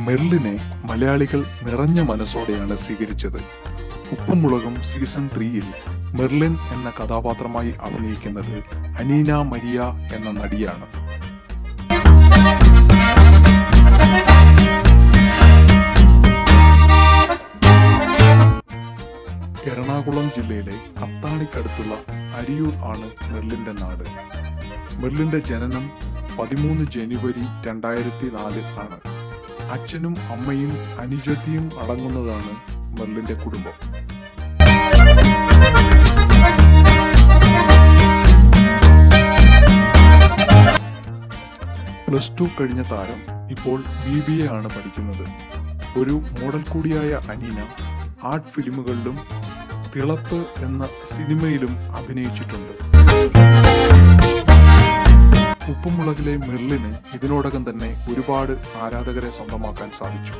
മെർലിനെ മലയാളികൾ നിറഞ്ഞ മനസ്സോടെയാണ് സ്വീകരിച്ചത്. ഉപ്പും മുളകും സീസൺ 3-ൽ മെർലിൻ എന്ന കഥാപാത്രമായി അഭിനയിക്കുന്നത് അനീന മരിയ എന്ന നടിയാണ്. എറണാകുളം ജില്ലയിലെ അത്താണിക്കടുത്തുള്ള അരിയൂർ ആണ് മെർലിന്റെ നാട്. മെർലിന്റെ ജനനം 13 ജനുവരി 2004 ആണ്. അച്ഛനും അമ്മയും അനുജത്തിയും അടങ്ങുന്നതാണ് മെർലിന്റെ കുടുംബം. +2 കഴിഞ്ഞ താരം ഇപ്പോൾ BBA ആണ് പഠിക്കുന്നത്. ഒരു മോഡൽ കൂടിയായ അനീന ആർട്ട് ഫിലിമുകളിലും തിളപ്പ് എന്ന സിനിമയിലും അഭിനയിച്ചിട്ടുണ്ട്. ഉപ്പുമുളകിലെ മെർലിന് ഇതിനോടകം തന്നെ ഒരുപാട് ആരാധകരെ സ്വന്തമാക്കാൻ സാധിച്ചു.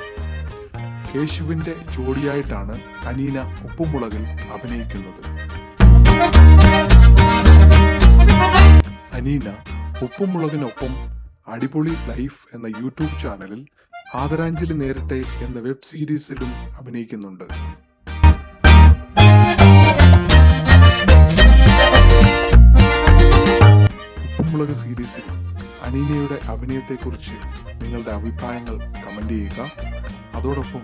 കേശുവിന്റെ ജോഡിയായിട്ടാണ് അനീന ഉപ്പുമുളകിൽ അഭിനയിക്കുന്നത്. അനീന ഉപ്പുമുളകിനൊപ്പം അടിപൊളി ലൈഫ് എന്ന യൂട്യൂബ് ചാനലിൽ ആദരാഞ്ജലി നേരട്ടെ എന്ന വെബ് സീരീസിലും അഭിനയിക്കുന്നുണ്ട്. ഉപ്പുമുളക് സീരീസിൽ അനീനയുടെ അഭിനയത്തെക്കുറിച്ച് നിങ്ങളുടെ അഭിപ്രായങ്ങൾ കമന്റ് ചെയ്യുക. അതോടൊപ്പം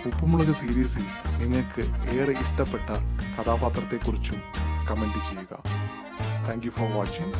ഉപ്പുമുളക് സീരീസിൽ നിങ്ങൾക്ക് ഏറെ ഇഷ്ടപ്പെട്ട കഥാപാത്രത്തെക്കുറിച്ചും കമന്റ് ചെയ്യുക. Thank you for watching.